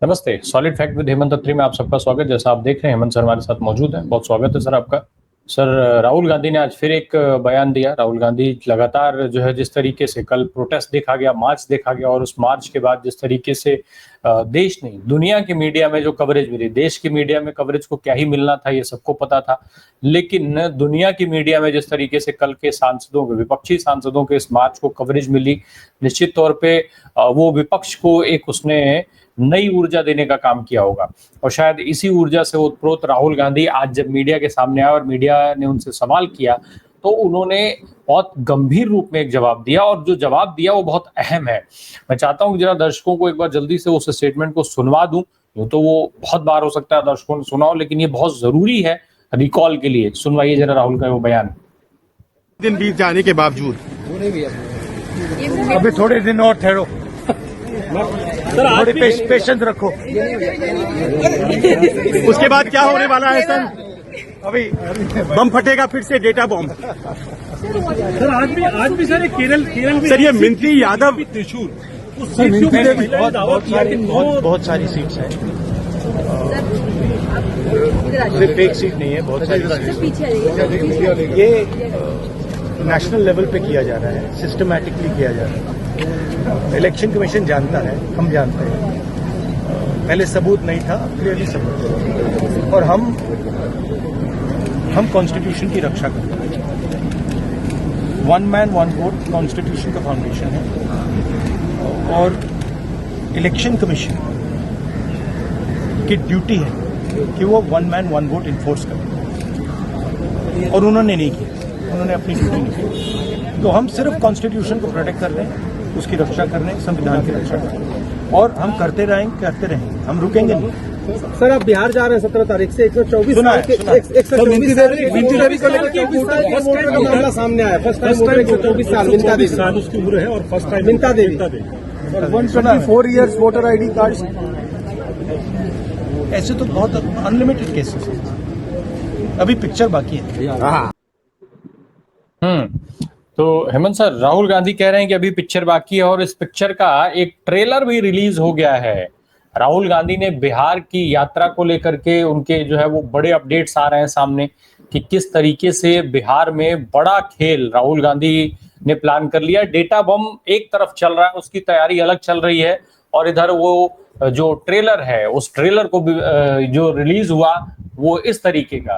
नमस्ते। Solid fact with Hemant अत्री में आप सबका स्वागत। जैसा आप देख रहे हैं हेमंत सर हमारे साथ मौजूद हैं। बहुत स्वागत है सर आपका। सर, राहुल गांधी ने आज फिर एक बयान दिया। राहुल गांधी लगातार जो है जिस तरीके से कल प्रोटेस्ट देखा गया, मार्च देखा गया, और उस मार्च के बाद जिस तरीके से देश नहीं दुनिया की मीडिया में जो कवरेज मिली, देश की मीडिया में कवरेज को क्या ही मिलना था ये सबको पता था, लेकिन दुनिया की मीडिया में जिस तरीके से कल के सांसदों के, विपक्षी सांसदों के इस मार्च को कवरेज मिली, निश्चित तौर पे वो विपक्ष को एक उसने नई ऊर्जा देने का काम किया होगा। और शायद इसी ऊर्जा से उत्प्रोत राहुल गांधी आज जब मीडिया के सामने आए और मीडिया ने उनसे सवाल किया तो उन्होंने बहुत गंभीर रूप में एक जवाब दिया, और जो जवाब दिया वो बहुत अहम है। मैं चाहता हूं कि जरा दर्शकों को एक बार जल्दी से उस स्टेटमेंट को सुनवा दूं। यूं तो वो बहुत बार हो सकता है दर्शकों ने सुना हो, लेकिन ये बहुत जरूरी है रिकॉल के लिए। सुनवाइए जरा राहुल का वो बयान। दिन बीत जाने के बावजूद अभी थोड़े दिन और ठहरो, थोड़ी पेशेंस रखो। उसके बाद क्या होने वाला है सर? अभी बम फटेगा, फिर से डेटा बम। सर आज भी सर केरल सर ये मिंती यादव त्रिशूल बहुत सारी सीट्स हैं, सिर्फ एक सीट नहीं है, बहुत सारी सीट्स। ये नेशनल लेवल पे किया जा रहा है, सिस्टमैटिकली किया जा रहा है। इलेक्शन कमीशन जानता है, हम जानते हैं। पहले सबूत नहीं था, क्लियरली सबूत है। और हम कॉन्स्टिट्यूशन की रक्षा करते हैं। One man one vote constitution का फाउंडेशन है, और इलेक्शन कमीशन की ड्यूटी है कि वो one man one vote enforce करे, और उन्होंने नहीं किया, उन्होंने अपनी ड्यूटी नहीं की। तो हम सिर्फ कॉन्स्टिट्यूशन को प्रोटेक्ट कर रहे हैं, उसकी रक्षा कर रहे हैं, संविधान की रक्षा कर रहे हैं, और हम करते रहेंगे, हम रुकेंगे नहीं। सर आप बिहार जा रहे हैं 17 तारीख से 124 सुना है। मामला सामने आया। फर्स्ट टाइम 124 साल मिंता देवी साल उसकी उम्र है, और फर्स्ट टाइम मिंता देवी 124 इयर्स वोटर आईडी कार्ड। ऐसे तो बहुत अनलिमिटेड केसेस हैं, अभी पिक्चर बाकी है। तो हेमंत सर, राहुल गांधी कह रहे हैं कि अभी पिक्चर बाकी है, और इस पिक्चर का एक ट्रेलर भी रिलीज हो गया है। राहुल गांधी ने बिहार की यात्रा को लेकर के उनके जो है वो बड़े अपडेट्स आ रहे हैं सामने कि किस तरीके से बिहार में बड़ा खेल राहुल गांधी ने प्लान कर लिया। डेटा बम एक तरफ चल रहा है, उसकी तैयारी अलग चल रही है, और इधर वो जो ट्रेलर है उस ट्रेलर को भी जो रिलीज हुआ वो इस तरीके का।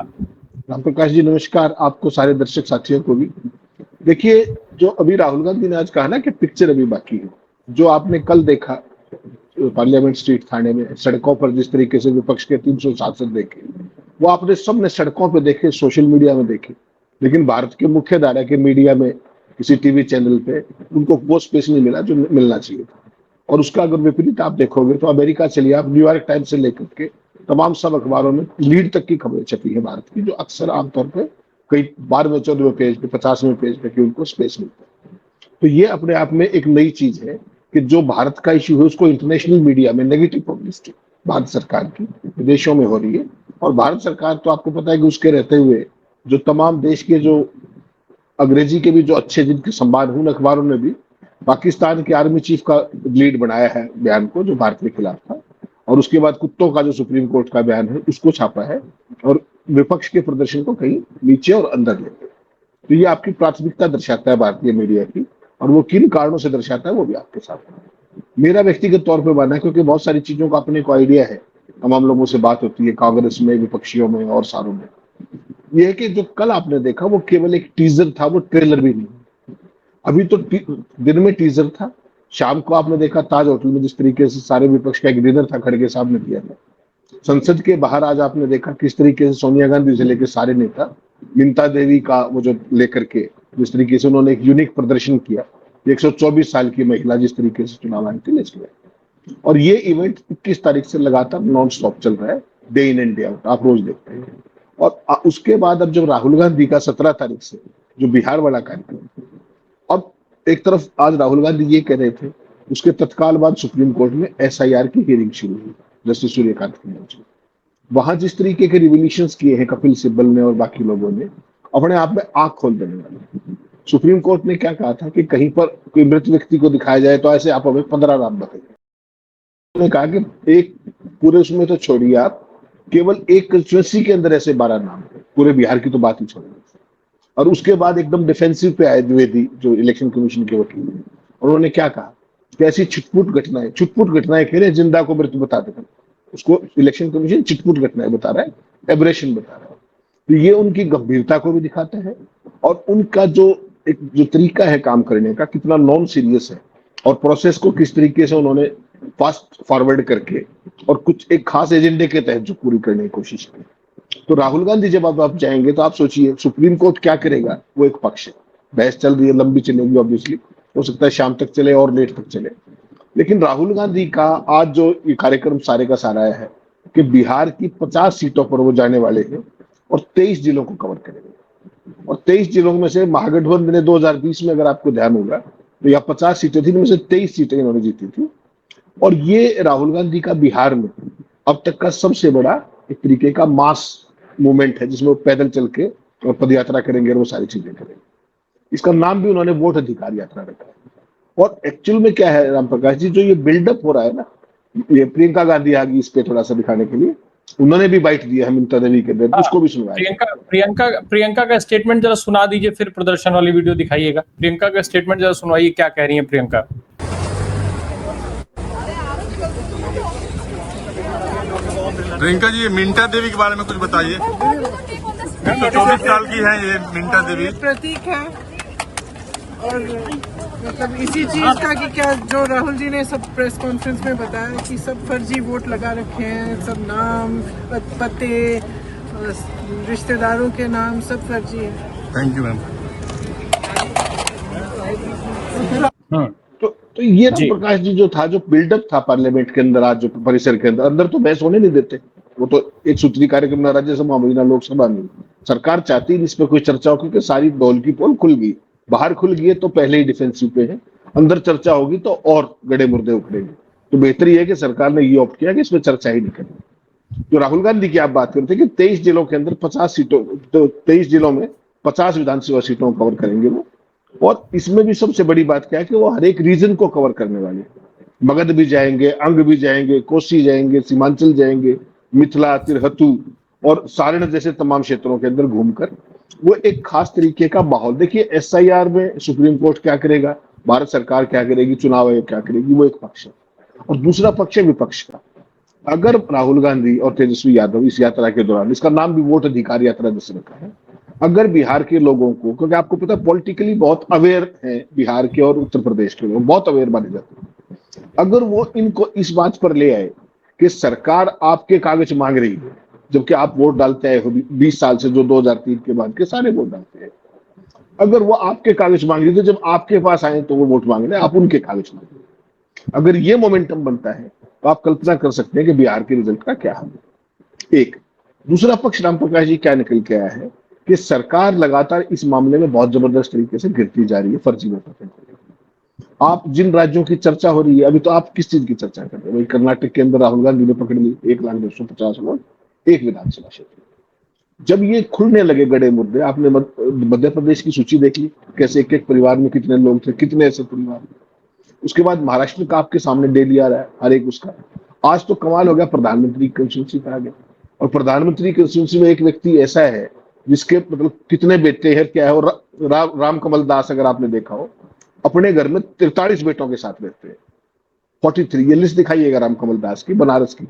राम प्रकाश जी नमस्कार, आपको सारे दर्शक साथियों को भी। देखिए, जो अभी राहुल गांधी ने आज कहा ना कि पिक्चर अभी बाकी है, जो आपने कल देखा पार्लियामेंट स्ट्रीट थाने में सड़कों पर जिस तरीके से विपक्ष के 300 सांसद देखे, वो आपने सबने सड़कों पे देखे, सोशल मीडिया में देखे, लेकिन भारत के मुख्य धारा के मीडिया में किसी टीवी चैनल पे उनको वो स्पेस नहीं मिला जो मिलना चाहिए था। और उसका अगर विपरीत आप देखोगे तो अमेरिका चलिए, आप न्यूयॉर्क टाइम्स से लेकर के तमाम सब अखबारों में लीड तक की खबरें छपी है भारत की, जो अक्सर आमतौर पर कई 12वें 14वें पेज पे 50वें पेज पे कि उनको स्पेस मिलता है। तो ये अपने आप में एक नई चीज है कि जो भारत का इश्यू है उसको इंटरनेशनल मीडिया में नेगेटिव पब्लिसिटी भारत सरकार की विदेशों में हो रही है। और भारत सरकार तो आपको पता है कि उसके रहते हुए जो तमाम देश के जो अंग्रेजी के भी जो अच्छे जिनके संवाद उन अखबारों ने भी पाकिस्तान के आर्मी चीफ का लीड बनाया है बयान को, जो भारत के खिलाफ था, और उसके बाद कुत्तों का जो सुप्रीम कोर्ट का बयान है उसको छापा है, और विपक्ष के प्रदर्शन को कहीं नीचे और अंदर लेते। तो ये आपकी प्राथमिकता दर्शाता है भारतीय मीडिया की, और वो किन कारणों से दर्शाता है वो भी आपके साथ है। मेरा व्यक्तिगत तौर पर मानना है, क्योंकि बहुत सारी चीजों का अपने को आइडिया है, तमाम लोगों से बात होती है कांग्रेस में, विपक्षियों में और सारों में, ये है कि जो कल आपने देखा वो केवल एक टीजर था, वो ट्रेलर भी नहीं। अभी तो दिन में टीजर था, शाम को आपने देखा ताज होटल में जिस तरीके से सारे विपक्ष का एक डिनर था खड़गे साहब ने किया था। संसद के बाहर आज आपने देखा किस तरीके से सोनिया गांधी से लेकर सारे नेता मिंता देवी का वो जो लेकर के जिस तरीके से उन्होंने एक यूनिक प्रदर्शन किया। 124 साल की महिला जिस तरीके से चुनाव आई थी इसमें, और ये इवेंट 21 तारीख से लगातार नॉन स्टॉप चल रहा है, day in and day out, आप रोज देखते हैं। और उसके बाद अब जब राहुल गांधी का 17 तारीख से जो बिहार वाला कार्यक्रम, अब एक तरफ आज राहुल गांधी ये कह रहे थे, उसके तत्काल बाद सुप्रीम कोर्ट में SIR की हियरिंग शुरू हुई जस्टिस सूर्यकांत की बेंच में। वहां जिस तरीके के रिविलेशंस किए हैं कपिल सिब्बल ने और बाकी लोगों ने, अपने आप में आंख खोल देने वाले। सुप्रीम कोर्ट ने क्या कहा था कि कहीं पर कोई मृत व्यक्ति को दिखाया जाए तो ऐसे आप हमें 15 नाम बताइए। उन्होंने कहा कि एक पूरे उसमें तो छोड़िए आप, केवल एक कंस्टिट्यूंसी के अंदर ऐसे 12 नाम थे, पूरे बिहार की तो बात ही छोड़िए। और उसके बाद एकदम डिफेंसिव पे आए द्विवेदी, जो इलेक्शन कमीशन के वकील हैं, और उन्होंने क्या कहा कि ऐसी छुटपुट घटनाएं कह रहे, जिंदा को मृत्यु बता देते, उसको इलेक्शन कमीशन छिटपुट घटनाएं बता रहा है, एब्रेशन बता रहा है। तो ये उनकी गंभीरता को भी दिखाता है, और उनका जो तरीका है काम करने का, कितना नॉन सीरियस है, और प्रोसेस को किस तरीके से उन्होंने फास्ट फॉरवर्ड करके और कुछ एक खास एजेंडे के तहत जो पूरी करने की कोशिश की। तो राहुल गांधी जब आप जाएंगे तो आप सोचिए सुप्रीम कोर्ट क्या करेगा, वो एक पक्ष है, बहस चल रही है, लंबी चलेगी ऑब्वियसली, हो सकता है शाम तक चले और लेट तक चले। लेकिन राहुल गांधी का आज जो ये कार्यक्रम सारे का सारा है कि बिहार की 50 सीटों पर वो जाने वाले हैं और 23 जिलों को कवर करेंगे, और 23 जिलों में से महागठबंधन ने 2020 में, अगर आपको ध्यान होगा, तो यहाँ 50 सीटें थी, इनमें से 23 सीटें इन्होंने जीती थी। और ये राहुल गांधी का बिहार में अब तक का सबसे बड़ा एक तरीके का मास मूवमेंट है, जिसमें वो पैदल चल के और पदयात्रा करेंगे और वो सारी चीजें करेंगे। इसका नाम भी उन्होंने वोट अधिकार यात्रा रखा है। और एक्चुअल में क्या है राम प्रकाश जी, जो ये बिल्डअप हो रहा है ना, ये प्रियंका गांधी आ गई इस पे थोड़ा सा दिखाने के लिए, उन्होंने भी बाइट दिया है ममता देवी के दिन, उसको भी सुनवाया। प्रियंका का स्टेटमेंट जरा सुना दीजिए, फिर प्रदर्शन वाली वीडियो दिखाइएगा। प्रियंका का स्टेटमेंट जरा सुनवाइए, क्या कह रही है प्रियंका। प्रियंका जी, ये मिंटा देवी के बारे में कुछ बताइए। 124 साल की है ये मिंटा देवी, प्रतीक है, और मतलब इसी चीज का कि क्या जो राहुल जी ने सब प्रेस कॉन्फ्रेंस में बताया कि सब फर्जी वोट लगा रखे हैं, सब नाम पते रिश्तेदारों के नाम सब फर्जी है। Thank you ma'am. तो ये राम प्रकाश जी जो था, जो बिल्डअप था पार्लियामेंट के अंदर, आज जो परिसर के अंदर तो बहस होने नहीं देते, वो तो एक सूत्री कार्यक्रम ना राज्यसभा में ना लोकसभा में। सरकार चाहती है इस पर कोई चर्चा हो, क्योंकि सारी डोल की पोल खुल गई, बाहर खुल गई है तो पहले ही डिफेंसिव पे है, अंदर चर्चा होगी तो और गड़े मुर्दे उखड़ेंगे। तो बेहतर ये है कि सरकार ने ये ऑप्ट किया कि इसमें चर्चा ही नहीं करनी। जो राहुल गांधी की आप बात करते हैं कि 23 जिलों के अंदर 50 सीटों, तो 23 जिलों में 50 विधानसभा सीटों को कवर करेंगे वो। और इसमें भी सबसे बड़ी बात क्या है कि वो हर एक रीजन को कवर करने वाले, मगध भी जाएंगे, अंग भी जाएंगे, कोसी जाएंगे, सीमांचल जाएंगे, मिथिला, तिरहतु और सारण जैसे तमाम क्षेत्रों के अंदर घूमकर वो एक खास तरीके का माहौल। देखिए SIR में सुप्रीम कोर्ट क्या करेगा, भारत सरकार क्या करेगी, चुनाव आयोग क्या करेगी, वो एक पक्ष है, और दूसरा पक्ष है विपक्ष का। अगर राहुल गांधी और तेजस्वी यादव इस यात्रा के दौरान, इसका नाम भी वोट अधिकार यात्रा जैसे रखा है, अगर बिहार के लोगों को, क्योंकि आपको पता है पॉलिटिकली बहुत अवेयर है बिहार के और उत्तर प्रदेश के लोग, बहुत अवेयर माने जाते हैं, अगर वो इनको इस बात पर ले आए कि सरकार आपके कागज मांग रही है, जबकि आप वोट डालते आए हो 20 साल से, जो 2003 के बाद के सारे वोट डालते हैं, अगर वो आपके कागज मांग रही, तो जब आपके पास आए तो वो वोट मांग रहे, आप उनके कागज मांग रहे। अगर ये मोमेंटम बनता है तो आप कल्पना कर सकते हैं कि बिहार के रिजल्ट का क्या हाल है। एक दूसरा पक्ष राम प्रकाश जी क्या निकल के आया है कि सरकार लगातार इस मामले में बहुत जबरदस्त तरीके से गिरती जा रही है फर्जी वोटों के। आप जिन राज्यों की चर्चा हो रही है, अभी तो आप किस चीज की चर्चा कर रहे हैं? कर्नाटक के अंदर राहुल गांधी ने पकड़ ली 1,250,000 वोट एक विधानसभा क्षेत्र। जब ये खुलने लगे गड़े मुद्दे, आपने मध्य प्रदेश की सूची देख ली, कैसे एक एक परिवार में कितने लोग थे, कितने ऐसे परिवार। उसके बाद महाराष्ट्र का आपके सामने डेली आ रहा है हर एक उसका। आज तो कमाल हो गया, प्रधानमंत्री कंस्टिट्यूंसी का आ गया, और प्रधानमंत्री कंस्टिट्यूंसी में एक व्यक्ति ऐसा है जिसके मतलब कितने बेटे हैं क्या है। और राम कमल दास अगर आपने देखा हो, अपने घर में 43 बेटों के साथ रहते हैं, 43। ये लिस्ट दिखाइएगा राम कमल दास की, बनारस की।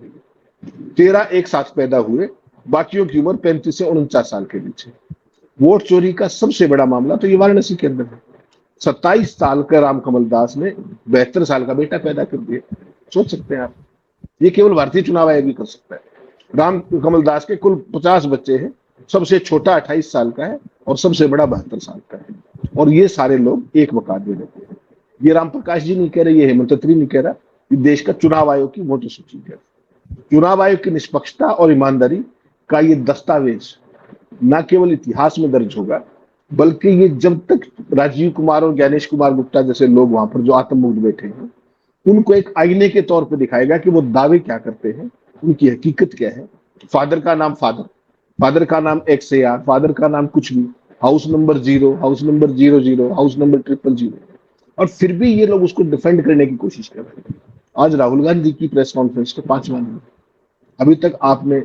13 एक साथ पैदा हुए, बाकियों की उम्र 35 से 49 साल के बीच है। वोट चोरी का सबसे बड़ा मामला तो ये वाराणसी के अंदर है। 27 साल का राम कमल दास ने 72 साल का बेटा पैदा कर दिया। सोच सकते हैं आप, ये केवल भारतीय चुनाव आयोग ही कर सकता है। राम कमल दास के कुल 50 बच्चे हैं, सबसे छोटा 28 साल का है और सबसे बड़ा 72 साल का है, और ये सारे लोग एक मकान में रहते हैं। ये राम प्रकाश जी नहीं कह रहे, ये हेमंत खत्री नहीं कह रहा, ये देश का चुनाव आयोग की वोटर सूची कह रहा। चुनाव आयोग की निष्पक्षता और ईमानदारी का ये दस्तावेज न केवल इतिहास में दर्ज होगा, बल्कि ये जब तक राजीव कुमार और ज्ञानेश कुमार गुप्ता जैसे लोग वहां पर जो आत्ममुग्ध बैठे हैं, उनको एक आईने के तौर पर दिखाएगा कि वो दावे क्या करते हैं, उनकी हकीकत क्या है। फादर का नाम फादर का नाम XAR, फादर का नाम कुछ भी, house number 0, house number 00, house number 000, और फिर भी ये लोग उसको डिफेंड करने की कोशिश कर रहे हैं। आज राहुल गांधी की प्रेस कॉन्फ्रेंस के 5वां दिन, अभी तक आपने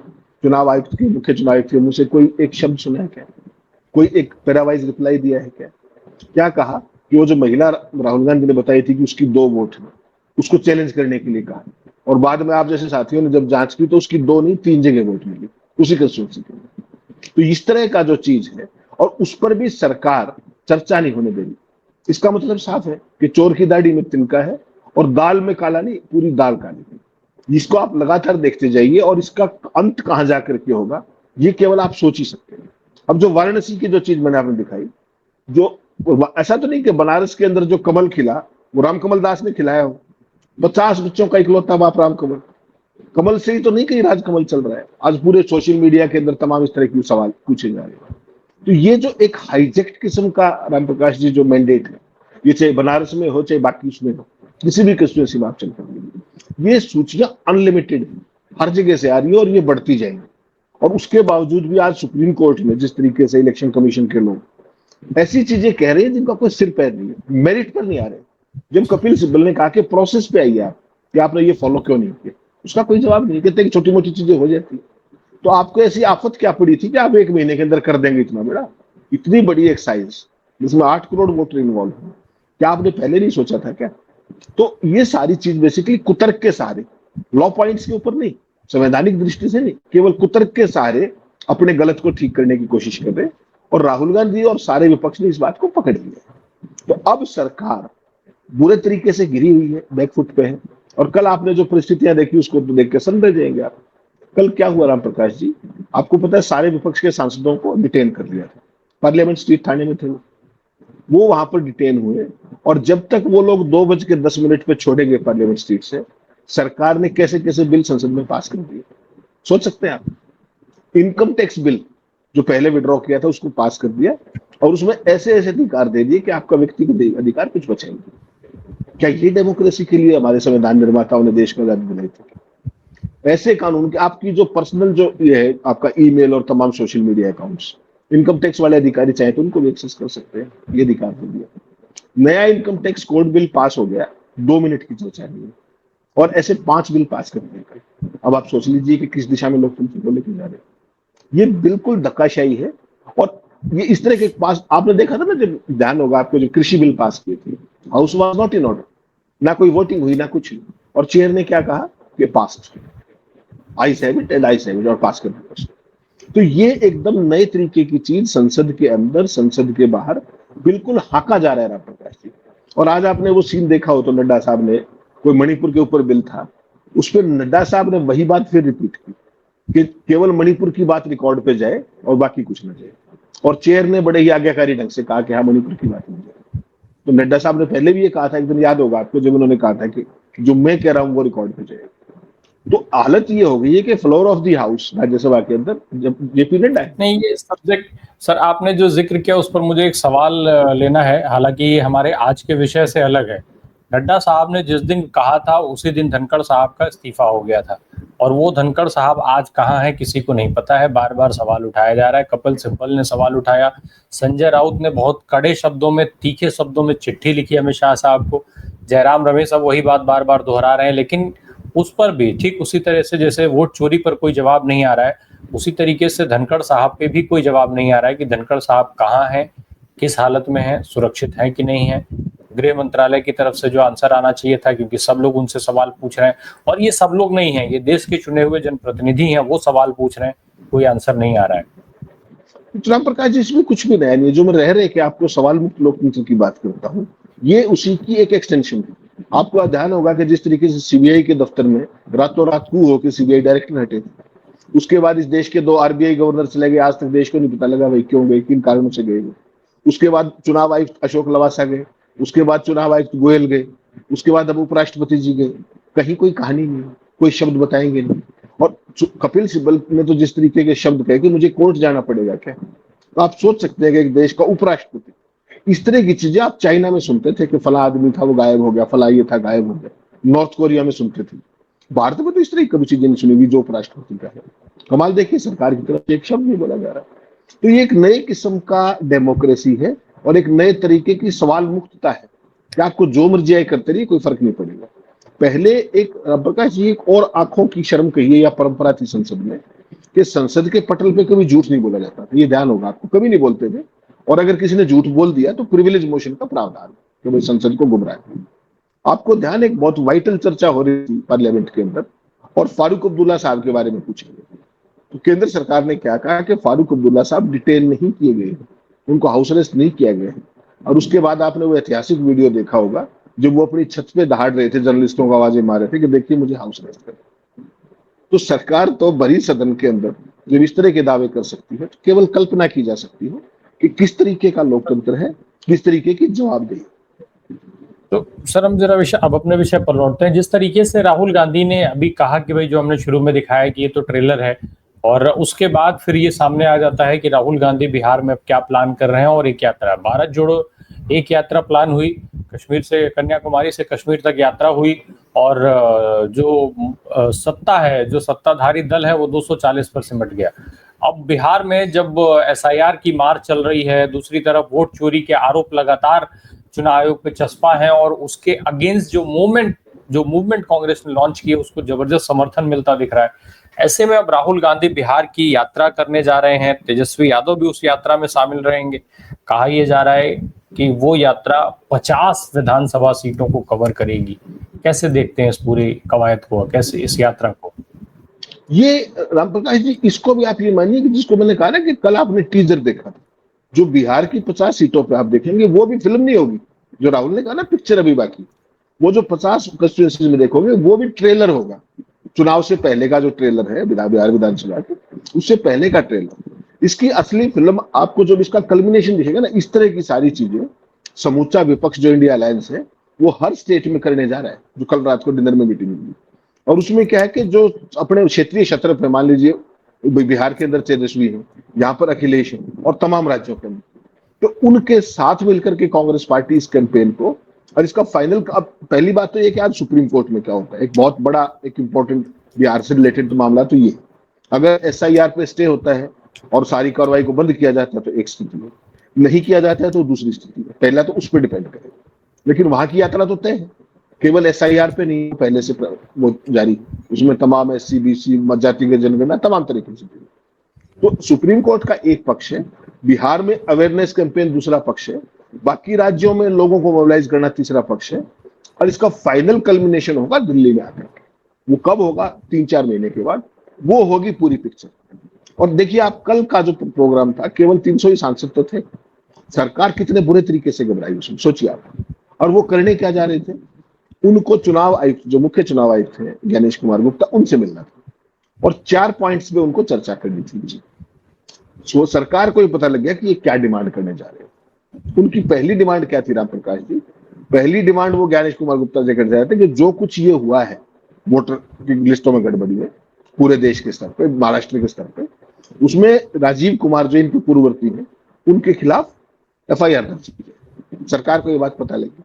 चुनाव आयुक्त के, मुख्य चुनाव आयुक्त के मुंह से कोई एक शब्द सुना है क्या? कोई एक पैरावाइज रिप्लाई दिया है क्या? क्या कहा कि वो जो महिला राहुल गांधी ने बताई थी कि उसकी 2 वोट है, उसको चैलेंज करने के लिए कहा, और बाद में आप जैसे साथियों ने जब जांच की तो उसकी 2 नहीं 3 जगह वोट मिली उसी कंस्टिट्यूंसी के लिए। तो इस तरह का जो चीज है, और उस पर भी सरकार चर्चा नहीं होने दे रही, इसका मतलब साफ है कि चोर की दाढ़ी में तिनका है और दाल में काला नहीं, पूरी दाल काली है। इसको आप लगातार देखते जाइए और इसका अंत कहां जाकर के होगा ये केवल आप सोच ही सकते हैं। अब जो वाराणसी की जो चीज मैंने आपने दिखाई, जो ऐसा तो नहीं कि बनारस के अंदर जो कमल खिला वो राम कमल दास ने खिलाया हो, 50 बच्चों का इकलौता बाप राम कमल, कमल से ही तो नहीं कहीं राजकमल चल रहा है। आज पूरे सोशल मीडिया के अंदर तमाम इस तरह के सवाल पूछे जा रहे हैं। तो ये जो एक हाईजेक्ट किस्म का राम प्रकाश जी जो मैंडेट है, ये चाहे बनारस में हो चाहे बाकी उसमें हो, किसी भी कंस्टिट्यूंसी में आप चल कर, ये सूचियां अनलिमिटेड हर जगह से आ रही है और ये बढ़ती जाएंगी। और उसके बावजूद भी आज सुप्रीम कोर्ट में जिस तरीके से इलेक्शन कमीशन के लोग ऐसी चीजें कह रहे हैं जिनका कोई सिर पैर नहीं है, मेरिट पर नहीं आ रहे। जब कपिल सिब्बल ने कहा कि प्रोसेस पे आइए आप, कि आपने ये फॉलो क्यों नहीं किया, उसका कोई जवाब नहीं, कहते कि छोटी मोटी चीजें हो जाती। तो आपको ऐसी आफत क्या पड़ी थी कि आप 1 महीने के अंदर कर देंगे इतना बड़ा, इतनी बड़ी एक्साइज जिसमें 8 करोड़ वोटर इन्वॉल्व है, क्या आपने पहले नहीं सोचा था क्या? तो ये सारी चीज बेसिकली कुतर्क के सहारे, लॉ पॉइंट्स के ऊपर नहीं, संवैधानिक दृष्टि से नहीं, केवल कुतर्क के सहारे अपने गलत को ठीक करने की कोशिश कर रहे, और राहुल गांधी और सारे विपक्ष ने इस बात को पकड़ लिया। तो अब सरकार बुरे तरीके से गिरी हुई है, बैकफुट पे है। और कल आपने जो परिस्थितियां देखी उसको तो देख के समझ जाएंगे आप। कल क्या हुआ राम प्रकाश जी, आपको पता है सारे विपक्ष के सांसदों को डिटेन कर लिया था, पार्लियामेंट स्ट्रीट थाने में थे वो वहां पर डिटेन हुए, और जब तक वो लोग 2:10 पे छोड़े गए पार्लियामेंट स्ट्रीट से, सरकार ने कैसे कैसे बिल संसद में पास कर दिए, सोच सकते हैं आप। इनकम टैक्स बिल जो पहले विड्रॉ किया था उसको पास कर दिया, और उसमें ऐसे ऐसे अधिकार दे दिए कि आपका व्यक्तिगत अधिकार कुछ बचेंगे। क्या ये डेमोक्रेसी के लिए हमारे संविधान निर्माताओं ने देश को आजादी दिलाई थी? ऐसे कानून के आपकी जो पर्सनल जो ये है आपका ईमेल और तमाम social media accounts, income tax वाले अधिकारी चाहे तो उनको भी एक्सेस कर सकते हैं, ये अधिकार दे दिया। नया income tax code bill pass हो गया, 2 मिनट की चर्चा नहीं है, और ऐसे 5 बिल पास कर दिए। अब आप सोच लीजिए कि किस दिशा में लोग तुमसे लेके जा रहे हैं। ये बिल्कुल धक्काशाही है। और ये इस तरह के पास आपने देखा था ना, जब ध्यान होगा आपको, जो कृषि बिल पास किए थे, house was not in order, ना कोई वोटिंग हुई ना कुछ, और चेयर ने क्या कहा कि pass, I have it and I have it, और पास कर दिया। तो ये एकदम नए तरीके की चीज संसद के अंदर संसद के बाहर बिल्कुल हाका जा रहा है राम प्रकाश जी। और आज आपने वो सीन देखा हो तो नड्डा साहब ने, कोई मणिपुर के ऊपर बिल था, उस पर नड्डा साहब ने वही बात फिर रिपीट की कि केवल मणिपुर की बात रिकॉर्ड पे जाए और बाकी कुछ ना जाए, और चेयर ने बड़े ही आज्ञाकारी ढंग से कहा कि हाँ मणिपुर की बात नहीं जाए। तो नड्डा साहब ने पहले भी ये कहा था, एक दिन याद होगा आपको, जब उन्होंने कहा था कि जो मैं कह रहा हूं वो रिकॉर्ड पे जाए। तो हालत ये हो गई है कि floor of the house Rajya Sabha के अंदर जब जेपी नड्डा है, नहीं, ये सब्जेक्ट सर आपने जो जिक्र किया उस पर मुझे एक सवाल लेना है, हालांकि ये हमारे आज के विषय से अलग है। नड्डा साहब ने जिस दिन कहा था उसी दिन धनखड़ साहब का इस्तीफा हो गया था, और वो धनखड़ साहब आज कहाँ है किसी को नहीं पता है। बार बार सवाल उठाया जा रहा है, कपिल सिब्बल ने सवाल उठाया, संजय राउत ने बहुत कड़े शब्दों में, तीखे शब्दों में चिट्ठी लिखी अमित शाह साहब को, जयराम रमेश अब वही बात बार बार दोहरा रहे हैं। लेकिन उस पर भी ठीक उसी तरह से जैसे वोट चोरी पर कोई जवाब नहीं आ रहा है, उसी तरीके से धनखड़ साहब पे भी कोई जवाब नहीं आ रहा है कि धनखड़ साहब कहाँ हैं, किस हालत में हैं, सुरक्षित हैं कि नहीं है। गृह मंत्रालय की तरफ से जो आंसर आना चाहिए था, क्योंकि सब लोग उनसे सवाल पूछ रहे हैं, और ये सब लोग नहीं हैं, ये देश के चुने हुए जनप्रतिनिधि हैं, वो सवाल पूछ रहे हैं, कोई आंसर नहीं आ रहा है। राम प्रकाश जी, इसमें कुछ भी नया नहीं है। जो मैं रह रहे कि आपको सवाल मुक्त लोकतंत्र की बात करता हूँ, ये उसी की एक एक्सटेंशन है। आपको ध्यान होगा कि जिस तरीके से सीबीआई के दफ्तर में रातों रात कू हो के सीबीआई डायरेक्टर हटे थे, उसके बाद इस देश के 2 आरबीआई गवर्नर चले गए, आज तक देश को नहीं पता लगा भाई क्यों गए, किन कारणों से गए। उसके बाद चुनाव आयुक्त अशोक लवासा गए, उसके बाद चुनाव आयुक्त गोयल गए, उसके बाद अब उपराष्ट्रपति जी गए, कहीं कोई कहानी नहीं, कोई शब्द बताएंगे नहीं। और कपिल सिब्बल ने तो जिस तरीके के शब्द कहे कि मुझे कोर्ट जाना पड़ेगा क्या, तो आप सोच सकते हैं कि एक देश का उपराष्ट्रपति, इस तरह की चीजें आप चाइना में सुनते थे कि फला आदमी था वो गायब हो गया, फला ये था गायब हो गया, नॉर्थ कोरिया में सुनते थे। भारत में तो इस तरह की कभी चीजें नहीं सुनी हुई जो उपराष्ट्रपति का है। कमाल देखिए, सरकार की तरफ से एक शब्द नहीं बोला जा रहा। तो ये एक नए किस्म का डेमोक्रेसी है और एक नए तरीके की सवाल मुक्तता है कि आपको जो मर्जी आए करते रहिए, कोई फर्क नहीं पड़ेगा। पहले एक प्रकाश जी एक और आंखों की शर्म कहिए या परंपरा थी संसद में कि संसद के पटल पे कभी झूठ नहीं बोला जाता था। ये ध्यान होगा आपको, कभी नहीं बोलते थे। और अगर किसी ने झूठ बोल दिया तो प्रिविलेज मोशन का प्रावधान कि भाई संसद को गुमराह किया। आपको ध्यान, एक बहुत वाइटल चर्चा हो रही थी पार्लियामेंट के अंदर और फारूक अब्दुल्ला साहब के बारे में पूछा गया। तो केंद्र सरकार ने क्या कहा कि फारूक अब्दुल्ला साहब डिटेन नहीं किए गए, उनको हाउस अरेस्ट नहीं किया गया। और उसके बाद आपने वो ऐतिहासिक वीडियो देखा होगा जब वो अपनी छत पे दहाड़ रहे थे, जर्नलिस्टों को आवाजें मार रहे थे कि देखिए मुझे हाउस अरेस्ट कर। तो सरकार तो भरी सदन के अंदर जब इस तरह के दावे कर सकती है तो केवल कल्पना की जा सकती है कि किस तरीके का लोकतंत्र है, किस तरीके की जवाबदेही। तो सर हम जरा अब अपने विषय पर लौटते हैं। जिस तरीके से राहुल गांधी ने अभी कहा कि भाई जो हमने शुरू में दिखाया कि ये तो ट्रेलर है, और उसके बाद फिर ये सामने आ जाता है कि राहुल गांधी बिहार में क्या प्लान कर रहे हैं। और एक यात्रा, भारत जोड़ो एक यात्रा प्लान हुई, कश्मीर से, कन्याकुमारी से कश्मीर तक यात्रा हुई, और जो सत्ता है, जो सत्ताधारी दल है वो 240 पर सिमट गया। अब बिहार में जब एसआईआर की मार चल रही है, दूसरी तरफ वोट चोरी के आरोप लगातार चुनाव आयोग पे चस्पा है, और उसके अगेंस्ट जो मूवमेंट कांग्रेस ने लॉन्च की है उसको जबरदस्त समर्थन मिलता दिख रहा है। ऐसे में अब राहुल गांधी बिहार की यात्रा करने जा रहे हैं, तेजस्वी यादव भी उस यात्रा में शामिल रहेंगे। कहा यह जा रहा है कि वो यात्रा 50 विधानसभा सीटों को कवर करेगी। कैसे देखते हैं इस पूरी कवायद को, कैसे इस यात्रा को? ये रामप्रकाश जी, इसको भी आप ये मानिए कि जिसको मैंने कहा ना कि कल आपने टीजर देखा था, जो बिहार की 50 सीटों पे आप देखेंगे वो भी फिल्म नहीं होगी। जो राहुल ने कहा ना पिक्चर अभी बाकी, वो जो 50 कंस्टिट्यूएंसीज में देखोगे वो भी ट्रेलर होगा। चुनाव से पहले का जो ट्रेलर है बिहार विधानसभा के, उससे पहले का ट्रेलर। इसकी असली फिल्म आपको जब इसका कल्मिनेशन दिखेगा ना, इस तरह की सारी चीजें समूचा विपक्ष जो इंडिया अलायंस है वो हर स्टेट में करने जा रहा है, जो कल रात को डिनर में मीटिंग हुई। और उसमें क्या है कि जो अपने क्षेत्रीय क्षेत्र पे, मान लीजिए बिहार के अंदर तेजस्वी है, यहाँ पर अखिलेश है, और तमाम राज्यों के अंदर, तो उनके साथ मिलकर के कांग्रेस पार्टी इस कैंपेन को, और इसका फाइनल, अब पहली बात तो ये कि आज सुप्रीम कोर्ट में क्या होता है, एक बहुत बड़ा एक इंपॉर्टेंट बिहार से रिलेटेड मामला तो ये, अगर एसआईआर पे स्टे होता है और सारी कार्रवाई को बंद किया जाता है तो एक स्थिति है, नहीं किया जाता है तो दूसरी स्थिति है। पहला तो उस पर डिपेंड करेगा, लेकिन वहां की यात्रा तो तय है, केवल एसआईआर पे नहीं, पहले से वो जारी, उसमें तमाम एससी बीसी जातिगत जनगणना तमाम तरीके से। तो सुप्रीम कोर्ट का एक पक्ष है, बिहार में अवेयरनेस कैंपेन दूसरा पक्ष है, बाकी राज्यों में लोगों को मोबिलाइज करना तीसरा पक्ष है, और इसका फाइनल कल्मिनेशन होगा दिल्ली में आकर। वो कब होगा? 3-4 महीने के बाद वो होगी पूरी पिक्चर। और देखिए, आप कल का जो प्रोग्राम था, केवल 300 ही सांसद तो थे, सरकार कितने बुरे तरीके से घबराई उसमें, सोचिए आप। और वो करने क्या जा रहे थे? उनको चुनाव आयुक्त, जो मुख्य चुनाव आयुक्त थे ज्ञानेश कुमार गुप्ता, उनसे मिलना था और 4 पॉइंट्स पे उनको चर्चा करनी थी। सो सरकार को ये पता लग गया कि ये क्या डिमांड करने जा रहे हैं। उनकी पहली डिमांड क्या थी रामप्रकाश जी? पहली डिमांड वो ज्ञानेश कुमार गुप्ता से कर रहे थे कि जो कुछ ये हुआ है वोटर की लिस्टों में गड़बड़ी में पूरे देश के स्तर पे, महाराष्ट्र के स्तर पे, उसमें राजीव कुमार जो इनके पूर्ववर्ती हैं, उनके खिलाफ एफआईआर दर्ज की है। सरकार को ये बात पता लगी,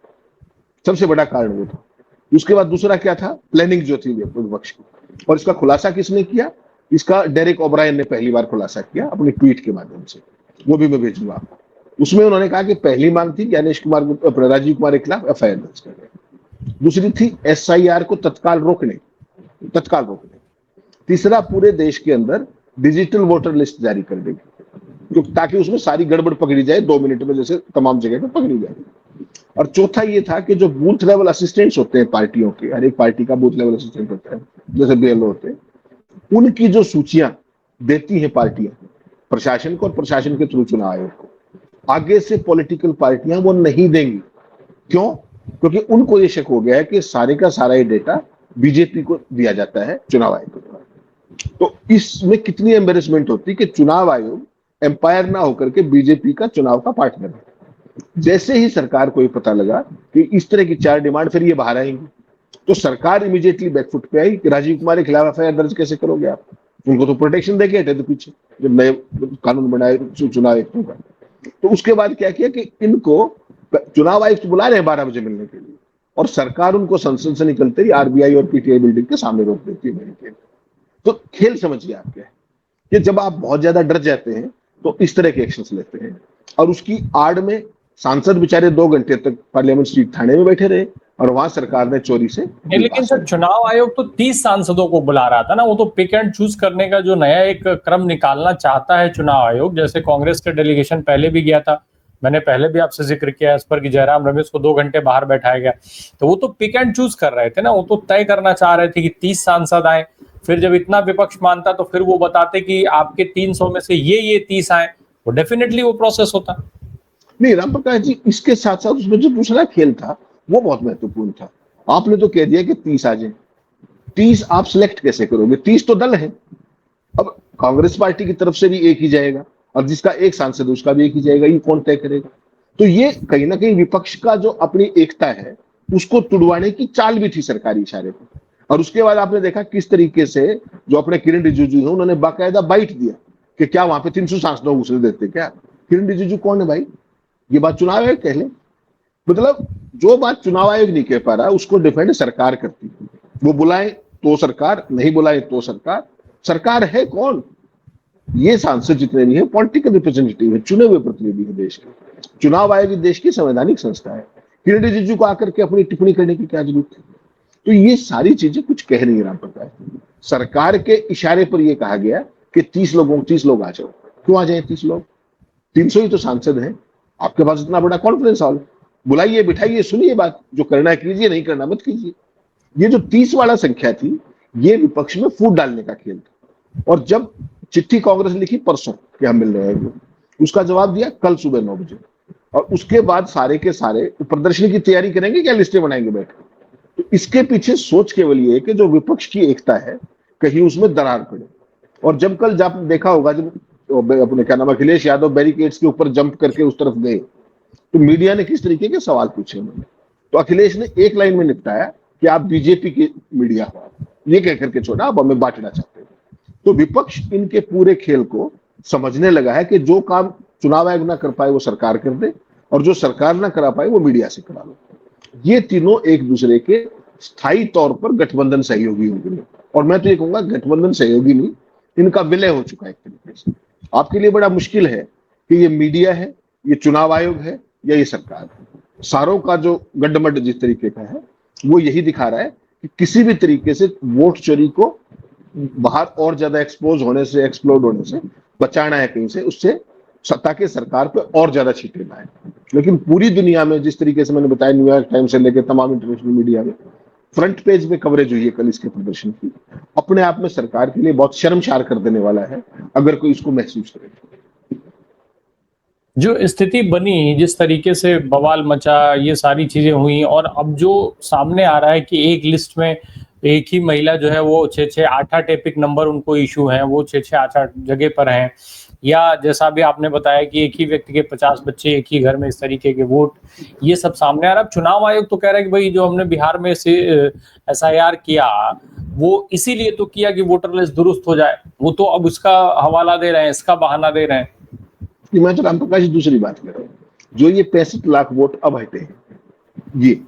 सबसे बड़ा कारण वो था। उसके बाद दूसरा क्या था? प्लानिंग जो थी विपक्ष की, और इसका खुलासा किसने किया? इसका डेरेक ओब्रायन ने पहली बार खुलासा किया अपने ट्वीट के माध्यम से, वो भी मैं भेजूंगा आपको। उसमें उन्होंने कहा कि पहली मांग थी ज्ञानेश कुमार, राजीव कुमार के खिलाफ एफआईआर दर्ज करने, दूसरी थी एसआईआर को तत्काल रोकने। तीसरा, पूरे देश के अंदर डिजिटल वोटर लिस्ट जारी कर देगी, ताकि उसमें सारी गड़बड़ पकड़ी जाए 2 मिनट में, जैसे तमाम जगह पर पकड़ी जाए। और चौथा ये था कि जो बूथ लेवल असिस्टेंट्स होते हैं पार्टियों के, हर एक पार्टी का बूथ लेवल असिस्टेंट होता है, जैसे बीएलओ होते हैं, उनकी जो सूचियां देती हैं पार्टियां प्रशासन को और प्रशासन के थ्रू चुनाव आयोग को, आगे से पॉलिटिकल पार्टियां वो नहीं देंगी। क्यों? क्योंकि उनको ये शक हो गया है कि सारे का सारा ये डेटा बीजेपी को दिया जाता है चुनाव आयोग के द्वारा। तो इसमें कितनी एम्बेरसमेंट होती कि चुनाव आयोग एम्पायर ना होकर के बीजेपी का चुनाव का पार्टनर है। जैसे ही सरकार को ये पता लगा कि इस तरह की 4 डिमांड फिर ये बाहर आएंगी, तो सरकार इमीडिएटली बैकफुट पे आई कि राजीव कुमार के खिलाफ एफआईआर दर्ज कैसे करोगे आप? उनको तो प्रोटेक्शन देके हटे थे पीछे, जब नए कानून बनाए चुनाव आयुक्तों का। तो उसके बाद क्या किया कि इनको चुनाव आयुक्त बुला रहे हैं 12 बजे मिलने के लिए, और सरकार उनको संसद से निकलते ही आरबीआई और पीटीआई बिल्डिंग के सामने रोक देती है। तो खेल समझिए आप क्या है कि जब आप बहुत ज्यादा डर जाते हैं तो इस तरह के एक्शंस लेते हैं। और उसकी आड़ में सांसद बेचारे 2 घंटे तक पार्लियामेंट स्ट्रीट थाने में बैठे रहे, और वहां सरकार ने चोरी से नहीं, लेकिन सर चुनाव आयोग तो 30 सांसदों को बुला रहा था ना, वो तो पिक एंड चूज करने का जो नया एक क्रम निकालना चाहता है चुनाव आयोग। जैसे कांग्रेस के डेलीगेशन पहले भी गया था, मैंने पहले भी आपसे जिक्र किया इस पर कि जयराम रमेश को 2 घंटे बाहर बैठाया गया, तो वो तो पिक एंड चूज कर रहे थे ना, वो तो तय करना चाह रहे थे कि 30 सांसद आए। फिर जब इतना विपक्ष मानता तो फिर वो बताते कि आपके 300 में से ये 30 आए, वो डेफिनेटली वो प्रोसेस होता। नहीं राम प्रकाश जी, इसके साथ साथ उसमें जो दूसरा खेल था वो बहुत महत्वपूर्ण था। आपने तो कह दिया कि 30 आ जाए, 30 आप सिलेक्ट कैसे करोगे? 30 तो दल है। अब कांग्रेस पार्टी की तरफ से भी एक ही जाएगा और जिसका एक सांसद उसका भी एक ही जाएगा, ये कौन तय करेगा? तो ये कहीं ना कहीं विपक्ष का जो अपनी एकता है उसको तुड़वाने की चाल भी थी सरकारी इशारे पर। और उसके बाद आपने देखा किस तरीके से जो अपने किरण रिजिजू है उन्होंने बाकायदा बाइट दिया कि क्या वहां पे 300 सांसदों को घुसने देते क्या? किरण रिजिजू कौन है भाई? ये बात चुनाव आयोग कह ले। मतलब जो बात चुनाव आयोग नहीं कह पा रहा उसको डिफेंड सरकार करती है। वो बुलाए तो सरकार, नहीं बुलाए तो सरकार। सरकार है कौन? ये सांसद जितने भी हैं पॉलिटिकल रिप्रेजेंटेटिव है, चुने हुए प्रतिनिधि है देश के। चुनाव आयोग देश की संवैधानिक संस्था है। किरण रिजिजू को आकर के अपनी टिप्पणी करने की क्या जरूरत थी? तो ये सारी चीजें कुछ कह नहीं रहा पता। सरकार के इशारे पर यह कहा गया कि 30 लोग आ जाओ। क्यों आ जाए 30 लोग? 300 ही तो सांसद हैं। आपके पास इतना बड़ा कॉन्फ्रेंस हॉल, बुलाइए, बिठाइए, सुनिए बात, जो करना है कीजिए, नहीं करना मत कीजिए। ये जो 30 वाला संख्या थी ये विपक्ष में फूट डालने का खेल था। और जब चिट्ठी कांग्रेस ने लिखी परसों कि हम मिल रहे हैं, उसका जवाब दिया कल सुबह 9 बजे। और उसके बाद सारे के सारे प्रदर्शनी की तैयारी करेंगे, क्या लिस्टें बनाएंगे बैठ। तो इसके पीछे सोच केवल ये है कि जो विपक्ष की एकता है कहीं उसमें दरार पड़े। और जब कल जब देखा होगा, जब अपने क्या नाम अखिलेश यादव बैरिकेड्स के ऊपर जंप करके उस तरफ गए तो मीडिया ने किस तरीके के सवाल पूछे उन्होंने। तो अखिलेश ने एक लाइन में निपटाया कि आप बीजेपी की मीडिया हो, ये कह करके छोड़ा, आप हमें बांटना चाहते हैं। तो विपक्ष इनके पूरे खेल को समझने लगा है कि जो काम चुनाव आयोग ना कर पाए वो सरकार कर दे, और जो सरकार ना करा पाए वो मीडिया से करा लो। ये तीनों एक दूसरे के स्थायी तौर पर गठबंधन सहयोगी होंगे। और मैं तो ये कहूंगा गठबंधन सहयोगी नहीं, इनका विलय हो चुका है एक तरीके से। आपके लिए बड़ा मुश्किल है कि ये मीडिया है, ये चुनाव आयोग है, या ये सरकार है। सारों का जो गड्ढमड्ढ जिस तरीके का है वो यही दिखा रहा है कि किसी भी तरीके से वोट चोरी को बाहर और ज्यादा एक्सपोज होने से, एक्सप्लोड होने से बचाना है कहीं से, उससे सत्ता के सरकार पे और ज्यादा छींटे लाए। लेकिन पूरी दुनिया में जिस तरीके से मैंने बताया, न्यूयॉर्क टाइम्स से लेकर तमाम इंटरनेशनल मीडिया में फ्रंट पेज पे कवरेज हुई है कल इसके प्रदर्शन की, अपने आप में सरकार के लिए बहुत शर्मसार कर देने वाला है अगर कोई इसको महसूस करे। जो स्थिति बनी, जिस तरीके से बवाल मचा, ये सारी चीजें हुई, और अब जो सामने आ रहा है कि एक लिस्ट में एक ही महिला जो है वो 6-6, 8-8 एपिक नंबर उनको इशू हैं, वो 6-6, 8-8 जगह पर हैं, या जैसा भी आपने बताया कि एक ही व्यक्ति के 50 बच्चे एक ही घर में, इस तरीके के वोट, ये सब सामने आ रहा है। अब चुनाव आयोग तो कह रहा है कि भाई जो हमने बिहार में से SIR किया वो इसीलिए तो किया कि वोटर लिस्ट दुरुस्त हो जाए, वो तो अब उसका हवाला दे रहे हैं, इसका बहाना दे रहे हैं। मैं तो राम प्रकाश दूसरी बात कर रहा हूँ, जो ये 65 लाख वोट अब हटे हैं, ये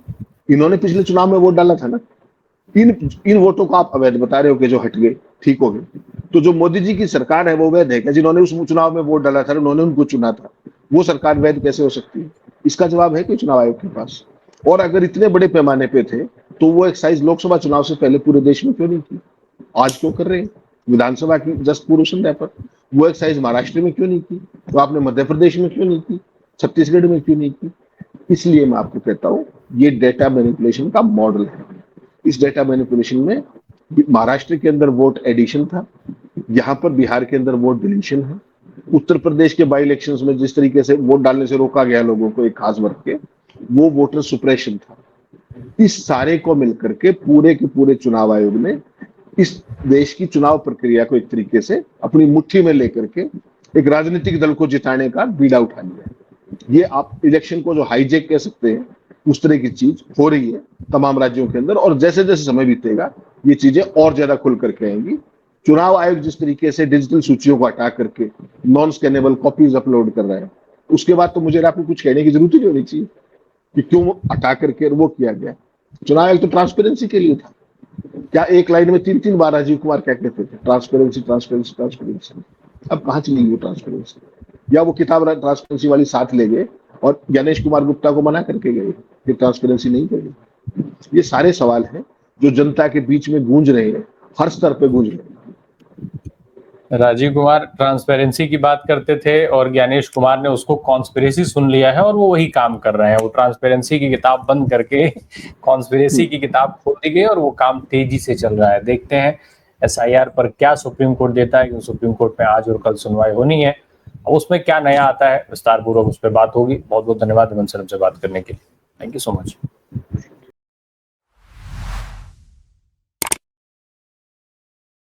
इन्होंने पिछले चुनाव में वोट डाला था ना, इन वोटों को आप अवैध बता रहे हो कि जो हट गए, ठीक हो गए। तो जो मोदी जी की सरकार है वो वैध है क्या? जिन्होंने उस चुनाव में वोट डाला था, उन्होंने उनको चुना था, वो सरकार वैध कैसे हो सकती है? इसका जवाब है कि चुनाव आयोग के पास। और अगर इतने बड़े पैमाने पे थे तो वो एक्साइज लोकसभा चुनाव से पहले पूरे देश में क्यों नहीं की? आज क्यों कर रहे हैं? विधानसभा की जस्ट पूर्व संध्या पर वो एक्साइज महाराष्ट्र में क्यों नहीं की? तो आपने मध्य प्रदेश में क्यों नहीं की? छत्तीसगढ़ में क्यों नहीं की? इसलिए मैं आपको कहता हूं ये डेटा मैनिपुलेशन का मॉडल है। इस डेटा मैनिपुलेशन में महाराष्ट्र के अंदर वोट एडिशन था, यहाँ पर बिहार के अंदर वोट डिलीशन है, उत्तर प्रदेश के बाई इलेक्शंस में जिस तरीके से वोट डालने से रोका गया लोगों को एक खास वर्ग के, वो वोटर सुप्रेशन था। इस सारे को मिलकर के पूरे के पूरे चुनाव आयोग ने इस देश की चुनाव प्रक्रिया को एक तरीके से अपनी मुट्ठी में लेकर के एक राजनीतिक दल को जिताने का बीड़ा उठा लिया। ये आप इलेक्शन को जो हाईजेक कह सकते हैं, उस तरह की चीज हो रही है तमाम राज्यों के अंदर। और जैसे जैसे समय बीतेगा ये चीजें और ज्यादा खुल करके आएंगी। चुनाव आयोग जिस तरीके से डिजिटल सूचियों को हटा करके नॉन स्कैनेबल कॉपीज अपलोड कर रहा है, उसके बाद तो मुझे आपको कुछ कहने की जरूरत ही नहीं होनी चाहिए कि क्यों हटा करके वो किया गया। चुनाव आयोग तो ट्रांसपेरेंसी के लिए था। क्या एक लाइन में 3-3 बार राजीव कुमार क्या कहते थे? Transparency, transparency, transparency. अब कहां चली वो ट्रांसपेरेंसी? या वो किताब ट्रांसपेरेंसी वाली साथ ले गए और गणेश कुमार गुप्ता को मना करके गए कि ट्रांसपेरेंसी नहीं करेगी। ये सारे सवाल हैं जो जनता के बीच में गूंज रहे हैं, हर स्तर पे गूंज रहे हैं। राजीव कुमार ट्रांसपेरेंसी की बात करते थे और ज्ञानेश कुमार ने उसको कॉन्स्पिरेसी सुन लिया है और वो वही काम कर रहे हैं। वो ट्रांसपेरेंसी की किताब बंद करके कॉन्स्पिरेसी की किताब खोल दी गई और वो काम तेजी से चल रहा है। देखते हैं एसआईआर पर क्या सुप्रीम कोर्ट देता है, क्योंकि सुप्रीम कोर्ट में आज और कल सुनवाई होनी है, उसमें क्या नया आता है विस्तार पूर्वक उस पर बात होगी। बहुत बहुत धन्यवाद हेमंत सर हमसे बात करने के लिए। Thank you so much.